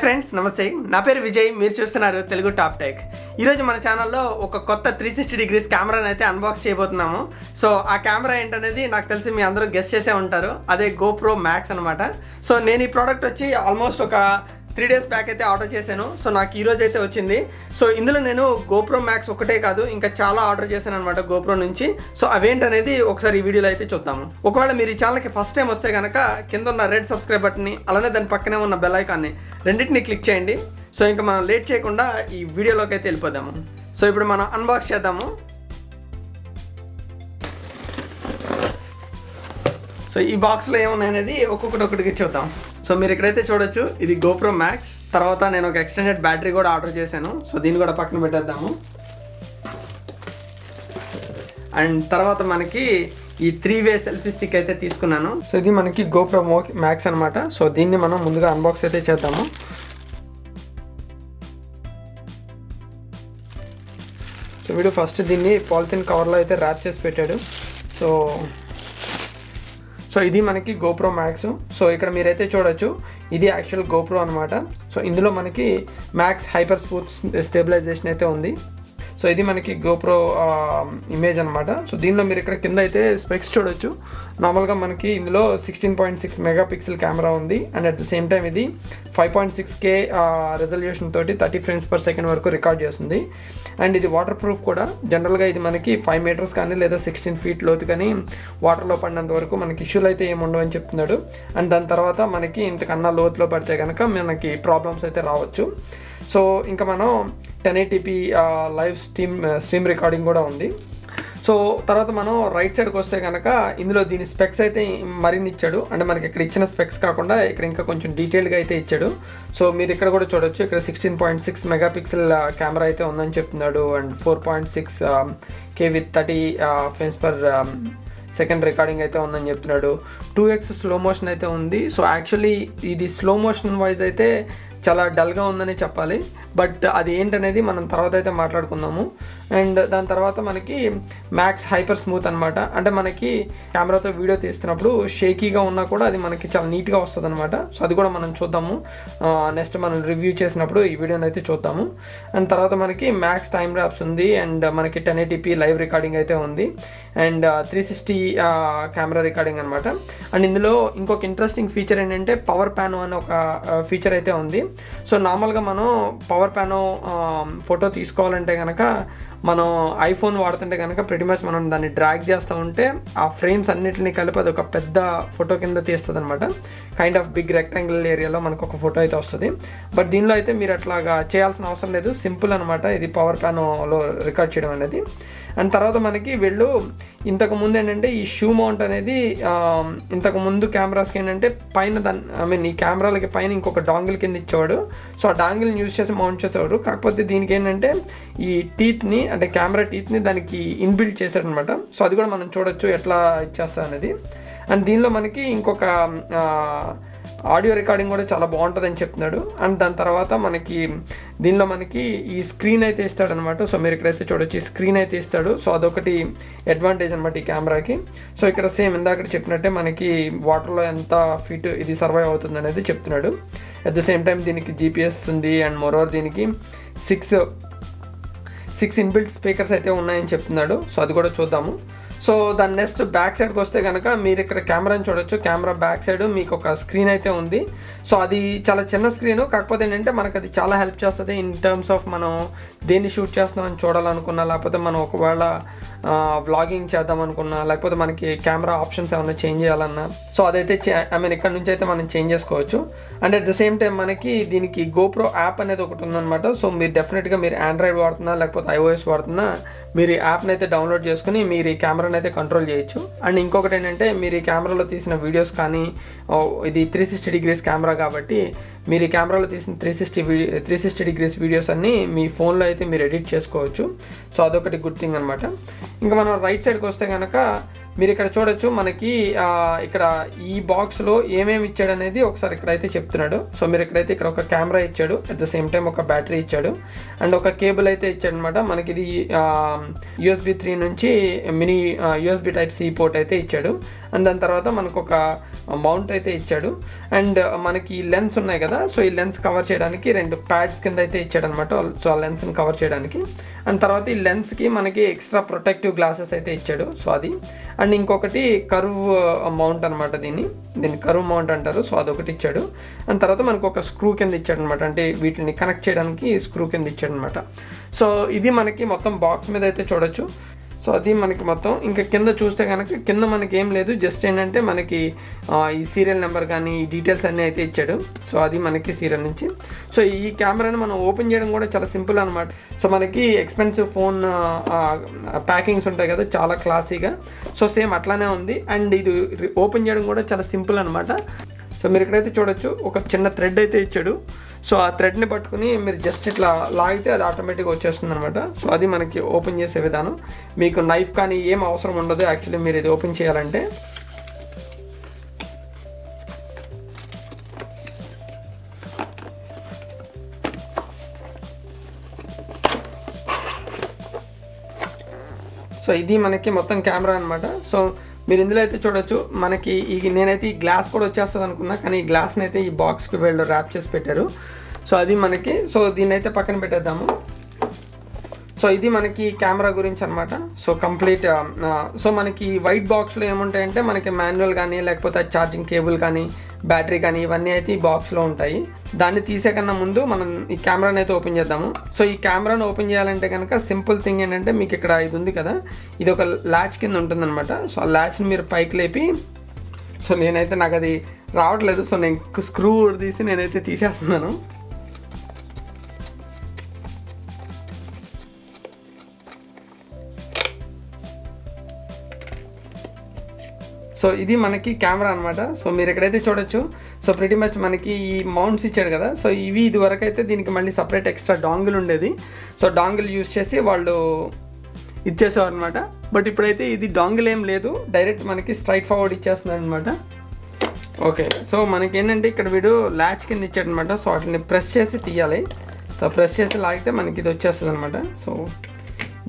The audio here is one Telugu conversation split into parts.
ఫ్రెండ్స్ నమస్తే, నా పేరు విజయ్. మీరు చూస్తున్నారు తెలుగు టాప్ టెక్. ఈరోజు మన ఛానల్లో ఒక కొత్త 360 డిగ్రీస్ కెమెరాని అయితే అన్బాక్స్ చేయబోతున్నాము. సో ఆ కెమెరా ఏంటనేది నాకు తెలిసి మీ అందరూ గెస్ట్ చేసే ఉంటారు. అదే GoPro Max అనమాట. సో నేను ఈ ప్రోడక్ట్ వచ్చి ఆల్మోస్ట్ ఒక 3 days బ్యాక్ అయితే ఆర్డర్ చేశాను. సో నాకు ఈరోజు అయితే వచ్చింది. సో ఇందులో నేను GoPro Max ఒకటే కాదు, ఇంకా చాలా ఆర్డర్ చేశాను అనమాట GoPro నుంచి. సో అవేంటనేది ఒకసారి ఈ వీడియోలో అయితే చూద్దాము. ఒకవేళ మీరు ఈ ఛానల్కి ఫస్ట్ టైం వస్తే కనుక కింద ఉన్న రెడ్ సబ్స్క్రైబ్ బటన్ని, అలానే దాని పక్కనే ఉన్న బెల్ ఐకాన్ని రెండింటిని క్లిక్ చేయండి. సో ఇంకా మనం లేట్ చేయకుండా ఈ వీడియోలోకి అయితే వెళ్ళిపోదాము. సో ఇప్పుడు మనం అన్బాక్స్ చేద్దాము. సో ఈ బాక్స్లో ఏమున్నాయనేది ఒక్కొక్కటిగా చూద్దాం. సో మీరు ఇక్కడైతే చూడొచ్చు, ఇది GoPro Max. తర్వాత నేను ఒక ఎక్స్టెండెడ్ బ్యాటరీ కూడా ఆర్డర్ చేశాను. సో దీన్ని కూడా పక్కన పెట్టేద్దాము. అండ్ తర్వాత మనకి ఈ 3-way సెల్ఫీ స్టిక్ అయితే తీసుకున్నాను. సో ఇది మనకి GoPro Max అనమాట. సో దీన్ని మనం ముందుగా అన్బాక్స్ అయితే చేద్దాము. సో వీడు ఫస్ట్ దీన్ని పాలిథిన్ కవర్లో అయితే ర్యాప్ చేసి పెట్టాడు. సో ఇది మనకి GoPro Max. సో ఇక్కడ మీరైతే చూడొచ్చు, ఇది యాక్చువల్ GoPro అనమాట. సో ఇందులో మనకి మ్యాక్స్ హైపర్ స్మూత్ స్టెబిలైజేషన్ అయితే ఉంది. సో ఇది మనకి GoPro ఇమేజ్ అనమాట. సో దీనిలో మీరు ఇక్కడ కింద అయితే స్పెక్స్ చూడొచ్చు. నార్మల్గా మనకి ఇందులో 16.6 మెగాపిక్సెల్ కెమెరా ఉంది. And at the same time ఇది 5.6K రెజల్యూషన్ తోటి 30 frames per second వరకు రికార్డ్ చేస్తుంది. అండ్ ఇది వాటర్ ప్రూఫ్ కూడా. జనరల్గా ఇది మనకి 5 meters కానీ లేదా 16 feet లోతు కానీ వాటర్లో పడినంత వరకు మనకి ఇష్యూలు అయితే ఏముండవు అని చెప్తున్నాడు. అండ్ దాని తర్వాత మనకి ఇంతకన్నా లోతులో పడితే కనుక మనకి ప్రాబ్లమ్స్ అయితే రావచ్చు. సో ఇంకా మనం 1080p లైవ్ స్ట్రీమ్ రికార్డింగ్ కూడా ఉంది. సో తర్వాత మనం రైట్ సైడ్కి వస్తే కనుక ఇందులో దీని స్పెక్స్ అయితే మరిన్ని ఇచ్చాడు. అంటే మనకి ఇక్కడ ఇచ్చిన స్పెక్స్ కాకుండా ఇక్కడ ఇంకా కొంచెం డీటెయిల్గా అయితే ఇచ్చాడు. సో మీరు ఇక్కడ కూడా చూడొచ్చు, ఇక్కడ 16.6 మెగాపిక్సెల్ కెమెరా అయితే ఉందని చెప్తున్నాడు. And 4.6K with 30 frames per second recording అయితే ఉందని చెప్తున్నాడు. 2x స్లో మోషన్ అయితే ఉంది. సో యాక్చువల్లీ ఇది స్లో మోషన్ వైజ్ అయితే చాలా డల్గా ఉందని చెప్పాలి. బట్ అది ఏంటనేది మనం తర్వాత అయితే మాట్లాడుకుందాము. అండ్ దాని తర్వాత మనకి మ్యాక్స్ హైపర్ స్మూత్ అనమాట. అంటే మనకి కెమెరాతో వీడియో తీస్తున్నప్పుడు షేకీగా ఉన్నా కూడా అది మనకి చాలా నీట్గా వస్తుంది అనమాట. సో అది కూడా మనం చూద్దాము. నెక్స్ట్ మనం రివ్యూ చేసినప్పుడు ఈ వీడియోని అయితే చూద్దాము. అండ్ తర్వాత మనకి మ్యాక్స్ టైమ్ ర్యాప్స్ ఉంది. అండ్ మనకి 1080p లైవ్ రికార్డింగ్ అయితే ఉంది. అండ్ 360 కెమెరా రికార్డింగ్ అనమాట. అండ్ ఇందులో ఇంకొక ఇంట్రెస్టింగ్ ఫీచర్ ఏంటంటే పవర్ ప్యానో అనే ఒక ఫీచర్ అయితే ఉంది. సో నార్మల్గా మనం పవర్ ప్యానో ఫోటో తీసుకోవాలంటే కనుక మనం ఐఫోన్ వాడుతుంటే కనుక ప్రెటీ మచ్ మనం దాన్ని డ్రాగ్ చేస్తూ ఉంటే ఆ ఫ్రేమ్స్ అన్నిటిని కలిపి అది ఒక పెద్ద ఫోటో కింద తీస్తుంది అనమాట. కైండ్ ఆఫ్ బిగ్ రెక్టాంగిల్ ఏరియాలో మనకు ఒక ఫోటో అయితే వస్తుంది. బట్ దీనిలో అయితే మీరు అట్లాగా చేయాల్సిన అవసరం లేదు, సింపుల్ అనమాట ఇది పవర్ ప్యానోలో రికార్డ్ చేయడం అనేది. అండ్ తర్వాత మనకి వీళ్ళు ఇంతకుముందు ఏంటంటే ఈ షూ మౌంట్ అనేది ఇంతకుముందు కెమెరాస్కి ఏంటంటే పైన ఈ కెమెరాలకి పైన ఇంకొక డాంగిల్ కింద ఇచ్చేవాడు. సో ఆ డాంగిల్ని యూజ్ చేసి మౌంట్ చేసేవాడు. కాకపోతే దీనికి ఏంటంటే ఈ టీత్ని, అంటే కెమెరా టీత్ని దానికి ఇన్బిల్డ్ చేశాడు అనమాట. సో అది కూడా మనం చూడొచ్చు ఎట్లా ఇచ్చేస్తా అనేది. అండ్ దీనిలో మనకి ఇంకొక ఆడియో రికార్డింగ్ కూడా చాలా బాగుంటుందని చెప్తున్నాడు. అండ్ దాని తర్వాత మనకి దీనిలో మనకి ఈ స్క్రీన్ అయితే ఇస్తాడనమాట. సో మీరు ఇక్కడైతే చూడొచ్చు, ఈ స్క్రీన్ అయితే ఇస్తాడు. సో అదొకటి అడ్వాంటేజ్ అనమాట ఈ కెమెరాకి. సో ఇక్కడ సేమ్ ఇందాక చెప్పినట్టే మనకి వాటర్లో ఎంత ఫీట్ ఇది సర్వైవ్ అవుతుంది అనేది చెప్తున్నాడు. అట్ ద సేమ్ టైం దీనికి GPS ఉంది. అండ్ మోరోవర్ దీనికి 6 ఇన్బిల్ట్ స్పీకర్స్ అయితే ఉన్నాయని చెప్తున్నాడు. సో అది కూడా చూద్దాము. సో దాని నెక్స్ట్ బ్యాక్ సైడ్కి వస్తే కనుక మీరు ఇక్కడ కెమెరాని చూడొచ్చు. కెమెరా బ్యాక్ సైడ్ మీకు ఒక స్క్రీన్ అయితే ఉంది. సో అది చాలా చిన్న స్క్రీను, కాకపోతే ఏంటంటే మనకు అది చాలా హెల్ప్ చేస్తుంది ఇన్ టర్మ్స్ ఆఫ్ మనం దేన్ని షూట్ చేస్తున్నామని చూడాలనుకున్నా, లేకపోతే మనం ఒకవేళ వ్లాగింగ్ చేద్దాం అనుకున్నా, లేకపోతే మనకి కెమెరా ఆప్షన్స్ ఏమైనా చేంజ్ చేయాలన్నా సో అదైతే ఇక్కడ నుంచి అయితే మనం చేంజ్ చేసుకోవచ్చు. And at the same time మనకి దీనికి GoPro యాప్ అనేది ఒకటి ఉందన్నమాట. సో మీరు డెఫినెట్గా మీరు ఆండ్రాయిడ్ వాడుతున్నా లేకపోతే iOS వాడుతున్నా మీరు ఈ యాప్ని అయితే డౌన్లోడ్ చేసుకుని మీరు ఈ కెమెరాని అయితే కంట్రోల్ చేయొచ్చు. అండ్ ఇంకొకటి ఏంటంటే మీరు ఈ కెమెరాలో తీసిన వీడియోస్ కానీ, ఇది 360 degrees కెమెరా కాబట్టి మీరు ఈ కెమెరాలో తీసిన 360 degrees వీడియోస్ అన్నీ మీ ఫోన్లో అయితే మీరు ఎడిట్ చేసుకోవచ్చు. సో అదొకటి గుడ్ థింగ్ అనమాట. ఇంకా మనం రైట్ సైడ్కి వస్తే కనుక మీరు ఇక్కడ చూడొచ్చు మనకి ఇక్కడ ఈ బాక్స్లో ఏమేమి ఇచ్చాడు అనేది ఒకసారి ఇక్కడైతే చెప్తున్నాడు. సో మీరు ఇక్కడైతే ఇక్కడ ఒక కెమెరా ఇచ్చాడు, అట్ ద సేమ్ టైం ఒక బ్యాటరీ ఇచ్చాడు అండ్ ఒక కేబుల్ అయితే ఇచ్చాడు అనమాట. మనకి ఇది USB 3 నుంచి మినీ USB Type-C పోర్ట్ అయితే ఇచ్చాడు అండ్ దాని తర్వాత మనకు ఒక మౌంట్ అయితే ఇచ్చాడు అండ్ మనకి లెన్స్ ఉన్నాయి కదా, సో ఈ లెన్స్ కవర్ చేయడానికి 2 ప్యాడ్స్ కింద అయితే ఇచ్చాడు అనమాట. సో ఆ లెన్స్ని కవర్ చేయడానికి అండ్ తర్వాత ఈ లెన్స్కి మనకి ఎక్స్ట్రా ప్రొటెక్టివ్ గ్లాసెస్ అయితే ఇచ్చాడు. సో అది అండ్ ఇంకొకటి కర్వ్ మౌంట్ అనమాట, దీన్ని కర్వ్ మౌంట్ అంటారు. సో అదొకటి ఇచ్చాడు అండ్ తర్వాత మనకు ఒక స్క్రూ కింద ఇచ్చాడు అనమాట, అంటే వీటిని కనెక్ట్ చేయడానికి స్క్రూ కింద ఇచ్చాడు అనమాట. సో ఇది మనకి మొత్తం బాక్స్ మీద అయితే చూడొచ్చు. సో అది మనకి మొత్తం ఇంకా కింద చూస్తే కనుక కింద మనకి ఏం లేదు, జస్ట్ ఏంటంటే మనకి ఈ సీరియల్ నెంబర్ కానీ ఈ డీటెయిల్స్ అన్నీ అయితే ఇచ్చాడు. సో అది మనకి సీరియల్ నుంచి. సో ఈ కెమెరాని మనం ఓపెన్ చేయడం కూడా చాలా సింపుల్ అనమాట. సో మనకి ఎక్స్పెన్సివ్ ఫోన్ ప్యాకింగ్స్ ఉంటాయి కదా, చాలా క్లాసీగా, సో సేమ్ అట్లానే ఉంది అండ్ ఇది ఓపెన్ చేయడం కూడా చాలా సింపుల్ అనమాట. సో మీరు ఇక్కడైతే చూడొచ్చు ఒక చిన్న థ్రెడ్ అయితే ఇచ్చాడు. సో ఆ థ్రెడ్ని పట్టుకుని మీరు జస్ట్ ఇట్లా లాగితే అది ఆటోమేటిక్గా వచ్చేస్తుంది అనమాట. సో అది మనకి ఓపెన్ చేసే విధానం. మీకు నైఫ్ కానీ ఏం అవసరం ఉండదు యాక్చువల్లీ మీరు ఇది ఓపెన్ చేయాలంటే. సో ఇది మనకి మొత్తం కెమెరా అనమాట. సో మీరు ఇందులో అయితే చూడొచ్చు మనకి నేనైతే ఈ గ్లాస్ కూడా వచ్చేస్తుంది అనుకున్నా, కానీ ఈ గ్లాస్ని అయితే ఈ బాక్స్కి వీళ్ళు ర్యాప్ చేసి పెట్టారు. సో అది మనకి, సో దీన్ని అయితే పక్కన పెట్టేద్దాము. సో ఇది మనకి కెమెరా గురించి అనమాట. సో కంప్లీట్ సో మనకి వైట్ బాక్స్లో ఏముంటాయంటే మనకి మాన్యువల్ కానీ లేకపోతే ఛార్జింగ్ కేబుల్ కానీ బ్యాటరీ కానీ ఇవన్నీ అయితే ఈ బాక్స్లో ఉంటాయి. దాన్ని తీసే కన్నా ముందు మనం ఈ కెమెరాని అయితే ఓపెన్ చేద్దాము. సో ఈ కెమెరాను ఓపెన్ చేయాలంటే కనుక సింపుల్ థింగ్ ఏంటంటే మీకు ఇక్కడ ఇది ఉంది కదా, ఇది ఒక ల్యాచ్ కింద ఉంటుందన్నమాట. సో ఆ ల్యాచ్ని మీరు పైకి లేపి, సో నేనైతే నాకు అది రావట్లేదు, సో నేను స్క్రూ తీసి నేనైతే తీసేస్తున్నాను. సో ఇది మనకి కెమెరా అనమాట. సో మీరు ఎక్కడైతే చూడొచ్చు, సో ప్రిటీ మచ్ మనకి ఈ మౌంట్స్ ఇచ్చాడు కదా, సో ఇవి ఇది వరకు అయితే దీనికి మళ్ళీ సపరేట్ ఎక్స్ట్రా డాంగిల్ ఉండేది. సో డాంగిల్ యూజ్ చేసి వాళ్ళు ఇచ్చేసేవారు అనమాట. బట్ ఇప్పుడైతే ఇది డాంగిల్ ఏం లేదు, డైరెక్ట్ మనకి స్ట్రైట్ ఫార్వర్డ్ ఇచ్చేస్తున్నాడు అనమాట. ఓకే, సో మనకి ఏంటంటే ఇక్కడ వీడు ల్యాచ్ కింద ఇచ్చాడు అనమాట. సో వాటిని ప్రెస్ చేసి తీయాలి. సో ప్రెస్ చేసి లాగితే మనకి ఇది వచ్చేస్తుంది అనమాట. సో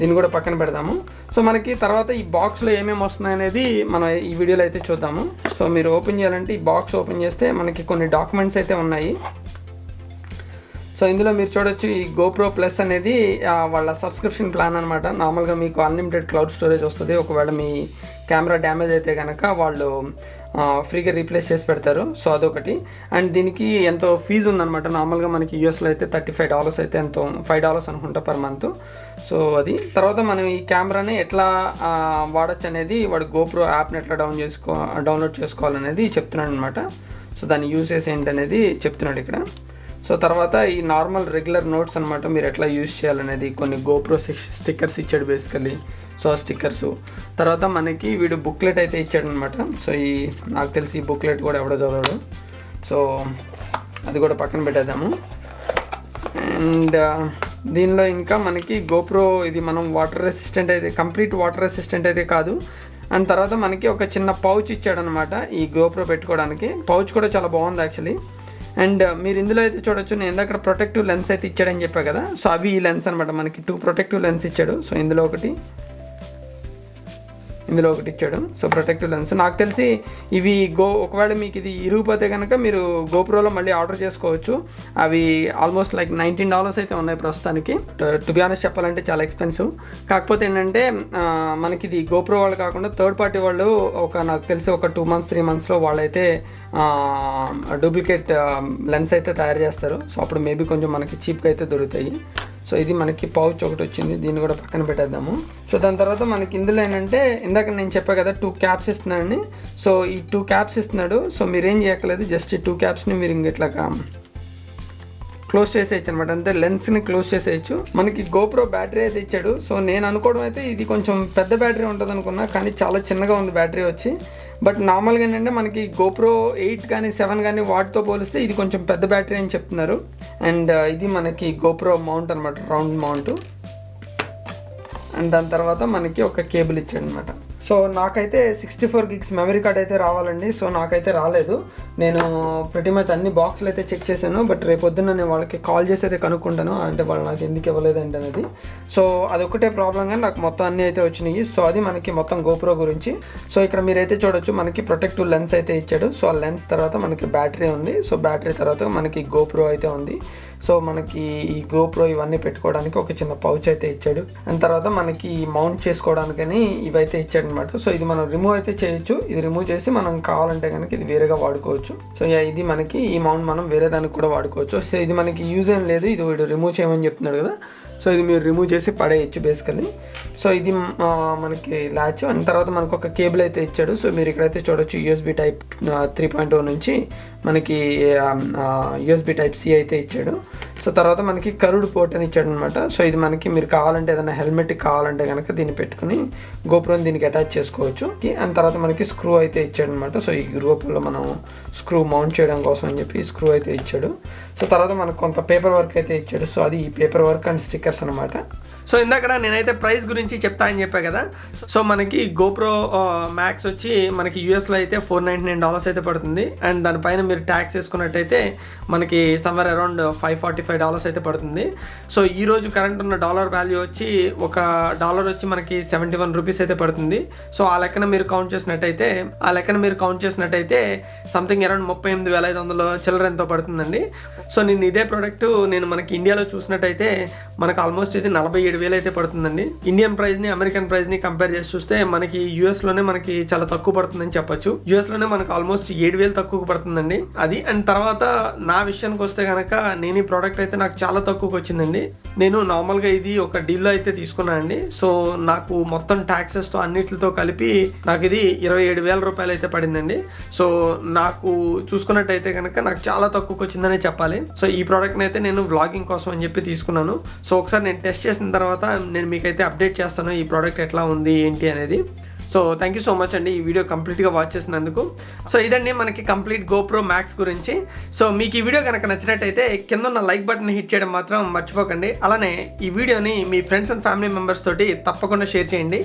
దీన్ని కూడా పక్కన పెడదాము. సో మనకి తర్వాత ఈ బాక్స్లో ఏమేమి వస్తున్నాయి అనేది మనం ఈ వీడియోలో అయితే చూద్దాము. సో మీరు ఓపెన్ చేయాలంటే ఈ బాక్స్ ఓపెన్ చేస్తే మనకి కొన్ని డాక్యుమెంట్స్ అయితే ఉన్నాయి. సో ఇందులో మీరు చూడొచ్చు ఈ GoPro Plus అనేది వాళ్ళ సబ్స్క్రిప్షన్ ప్లాన్ అనమాట. నార్మల్గా మీకు అన్లిమిటెడ్ క్లౌడ్ స్టోరేజ్ వస్తుంది. ఒకవేళ మీ కెమెరా డ్యామేజ్ అయితే కనుక వాళ్ళు ఫ్రీగా రీప్లేస్ చేసి పెడతారు. సో అదొకటి. అండ్ దీనికి ఎంతో ఫీజు ఉందన్నమాట. నార్మల్గా మనకి యూఎస్లో అయితే $35 అయితే ఎంతో $5 అనుకుంటా పర్ మంత్. సో అది తర్వాత మనం ఈ కెమెరాని ఎట్లా వాడచ్చు అనేది వాడు GoPro యాప్ని ఎట్లా డౌన్లోడ్ చేసుకోవాలనేది చెప్తున్నాడు అనమాట. సో దాని యూసేజ్ ఏంటనేది చెప్తున్నాడు ఇక్కడ. సో తర్వాత ఈ నార్మల్ రెగ్యులర్ నోట్స్ అనమాట, మీరు ఎట్లా యూజ్ చేయాలనేది కొన్ని GoPro స్టిక్కర్స్ ఇచ్చాడు బేసికలీ. సో ఆ స్టిక్కర్స్ తర్వాత మనకి వీడు బుక్లెట్ అయితే ఇచ్చాడు అనమాట. సో నాకు తెలిసి ఈ బుక్లెట్ కూడా ఎవడో చదవడు. సో అది కూడా పక్కన పెట్టేద్దాము. అండ్ దీనిలో ఇంకా మనకి GoPro ఇది మనం వాటర్ రెసిస్టెంట్ అయితే కంప్లీట్ వాటర్ రెసిస్టెంట్ అయితే కాదు. అండ్ తర్వాత మనకి ఒక చిన్న పౌచ్ ఇచ్చాడనమాట ఈ GoPro పెట్టుకోవడానికి. పౌచ్ కూడా చాలా బాగుంది యాక్చువల్లీ. అండ్ మీరు ఇందులో అయితే చూడొచ్చు, నేను ఇందాక ప్రొటెక్టివ్ లెన్స్ అయితే ఇచ్చాడని చెప్పా కదా, సో అవి ఈ లెన్స్ అనమాట. మనకి 2 ప్రొటెక్టివ్ లెన్స్ ఇచ్చాడు. సో ఇందులో ఒకటి ఇచ్చాడు. సో ప్రొటెక్టివ్ లెన్స్ నాకు తెలిసి ఇవి ఒకవేళ మీకు ఇది ఇరిగిపోతే కనుక మీరు GoProలో మళ్ళీ ఆర్డర్ చేసుకోవచ్చు. అవి ఆల్మోస్ట్ లైక్ $19 అయితే ఉన్నాయి ప్రస్తుతానికి. టు బి ఆనెస్ట్ చెప్పాలంటే చాలా ఎక్స్పెన్సివ్. కాకపోతే ఏంటంటే మనకి ఇది GoPro వాళ్ళు కాకుండా థర్డ్ పార్టీ వాళ్ళు నాకు తెలిసి ఒక 2 months 3 monthsలో వాళ్ళైతే డూప్లికేట్ లెన్స్ అయితే తయారు చేస్తారు. సో అప్పుడు మేబీ కొంచెం మనకి చీప్గా అయితే దొరుకుతాయి. సో ఇది మనకి పౌచ్ ఒకటి వచ్చింది, దీన్ని కూడా పక్కన పెట్టేద్దాము. సో దాని తర్వాత మనకి ఇందులో ఏంటంటే ఇందాక నేను చెప్పా కదా 2 క్యాప్స్ ఇస్తున్నాడని. సో ఈ 2 క్యాప్స్ ఇస్తున్నాడు. సో మీరేం చేయక్కలేదు, జస్ట్ ఈ 2 క్యాప్స్ని మీరు ఇట్లా క్లోజ్ చేసేయచ్చు అనమాట. అంతే, లెన్స్ని క్లోజ్ చేసేయచ్చు. మనకి GoPro బ్యాటరీ అయితే ఇచ్చాడు. సో నేను అనుకోవడం అయితే ఇది కొంచెం పెద్ద బ్యాటరీ ఉంటుంది అనుకున్నా, కానీ చాలా చిన్నగా ఉంది బ్యాటరీ వచ్చి. బట్ నార్మల్గా ఏంటంటే మనకి GoPro 8 కానీ 7 కానీ వాటితో పోలిస్తే ఇది కొంచెం పెద్ద బ్యాటరీ అని చెప్తున్నారు. అండ్ ఇది మనకి GoPro మౌంట్ అనమాట, రౌండ్ మౌంట్. అండ్ దాని తర్వాత మనకి ఒక కేబుల్ ఇచ్చాడు అనమాట. సో నాకైతే 64 gigs మెమరీ కార్డ్ అయితే రావాలండి. సో నాకైతే రాలేదు. నేను ప్రతి మచ్ అన్ని బాక్సులు అయితే చెక్ చేశాను. బట్ రేపొద్దున నేను వాళ్ళకి కాల్ చేసి అయితే కనుక్కుంటాను, అంటే వాళ్ళు నాకు ఎందుకు ఇవ్వలేదండి అనేది. సో అదొకటే ప్రాబ్లంగా నాకు మొత్తం అన్నీ అయితే వచ్చినాయి. సో అది మనకి మొత్తం గోప్రో గురించి. సో ఇక్కడ మీరైతే చూడొచ్చు మనకి ప్రొటెక్టివ్ లెన్స్ అయితే ఇచ్చాడు. సో ఆ లెన్స్ తర్వాత మనకి బ్యాటరీ ఉంది. సో బ్యాటరీ తర్వాత మనకి గోప్రో అయితే ఉంది. సో మనకి ఈ గోప్రో ఇవన్నీ పెట్టుకోవడానికి ఒక చిన్న పౌచ్ అయితే ఇచ్చాడు. అండ్ తర్వాత మనకి మౌంట్ చేసుకోవడానికని ఇవైతే ఇచ్చాడు అనమాట. సో ఇది మనం రిమూవ్ అయితే చేయొచ్చు. ఇది రిమూవ్ చేసి మనం కావాలంటే కనుక ఇది వేరేగా వాడుకోవచ్చు. సో ఇది మనకి ఈ మౌంట్ మనం వేరే దానికి కూడా వాడుకోవచ్చు. సో ఇది మనకి యూజ్ ఏం లేదు, ఇది వీడు రిమూవ్ చేయమని చెప్తున్నాడు కదా. సో ఇది మీరు రిమూవ్ చేసి పడేయచ్చు బేసికల్లీ. సో ఇది మనకి ల్యాచ్. అండ్ తర్వాత మనకు ఒక కేబుల్ అయితే ఇచ్చాడు. సో మీరు ఇక్కడైతే చూడొచ్చు USB టైప్ 3.0 నుంచి మనకి USB టైప్ C అయితే ఇచ్చాడు. సో తర్వాత మనకి కర్వ్డ్ పోర్ట్ అని ఇచ్చాడు అనమాట. సో ఇది మనకి మీరు కావాలంటే ఏదైనా హెల్మెట్ కావాలంటే కనుక దీన్ని పెట్టుకుని గోప్రోని దీనికి అటాచ్ చేసుకోవచ్చు. అండ్ తర్వాత మనకి స్క్రూ అయితే ఇచ్చాడు అనమాట. సో ఈ గోప్రోలో మనం స్క్రూ మౌంట్ చేయడం కోసం అని చెప్పి స్క్రూ అయితే ఇచ్చాడు. సో తర్వాత మనకు కొంత పేపర్ వర్క్ అయితే ఇచ్చాడు. సో అది ఈ పేపర్ వర్క్ అండ్ స్టిక్కర్స్ అనమాట. సో ఇందాక నేనైతే ప్రైస్ గురించి చెప్తా అని చెప్పా కదా. సో మనకి గోప్రో మ్యాక్స్ వచ్చి మనకి యూఎస్లో అయితే $499 అయితే పడుతుంది. అండ్ దానిపైన మీరు ట్యాక్స్ వేసుకున్నట్టయితే మనకి సమ్వేర్ అరౌండ్ $545 అయితే పడుతుంది. సో ఈరోజు కరెంట్ ఉన్న డాలర్ వాల్యూ వచ్చి ఒక డాలర్ వచ్చి మనకి 71 రూపీస్ అయితే పడుతుంది. సో ఆ లెక్కన మీరు కౌంట్ చేసినట్టయితే సంథింగ్ అరౌండ్ 38,500 చిల్లర ఎంతో పడుతుందండి. సో నేను ఇదే ప్రోడక్ట్ నేను మనకి ఇండియాలో చూసినట్టయితే మనకు ఆల్మోస్ట్ ఇది 47,000 అయితే పడుతుందండి. ఇండియన్ ప్రైస్ని అమెరికన్ ప్రైస్ని కంపేర్ చేసి చూస్తే మనకి యూఎస్లోనే మనకి చాలా తక్కువ పడుతుందని చెప్పొచ్చు. యూఎస్లోనే మనకు ఆల్మోస్ట్ 7,000 తక్కువ పడుతుందండి అది. అండ్ తర్వాత నా విషయానికి వస్తే కనుక నేను ఈ ప్రోడక్ట్ అయితే నాకు చాలా తక్కువకి వచ్చిందండి. నేను నార్మల్గా ఇది ఒక డీల్లో అయితే తీసుకున్నాను అండి. సో నాకు మొత్తం ట్యాక్సెస్తో అన్నిటితో కలిపి నాకు ఇది 27,000 రూపాయలు అయితే పడిందండి. సో నాకు చూసుకున్నట్టయితే కనుక నాకు చాలా తక్కువకి వచ్చిందనే చెప్పాలి. సో ఈ ప్రోడక్ట్ని అయితే నేను వ్లాగింగ్ కోసం అని చెప్పి తీసుకున్నాను. సో ఒకసారి నేను టెస్ట్ చేసిన తర్వాత నేను మీకైతే అప్డేట్ చేస్తాను ఈ ప్రోడక్ట్ ఎట్లా ఉంది ఏంటి అనేది. So thank you so much అండి ఈ వీడియో కంప్లీట్గా వాచ్ చేసినందుకు. సో ఇదండి మనకి కంప్లీట్ గోప్రో మ్యాక్స్ గురించి. సో మీకు ఈ వీడియో కనుక నచ్చినట్టయితే కింద ఉన్న లైక్ బటన్ హిట్ చేయడం మాత్రం మర్చిపోకండి. అలానే ఈ వీడియోని మీ ఫ్రెండ్స్ అండ్ ఫ్యామిలీ మెంబర్స్ తోటి తప్పకుండా షేర్ చేయండి.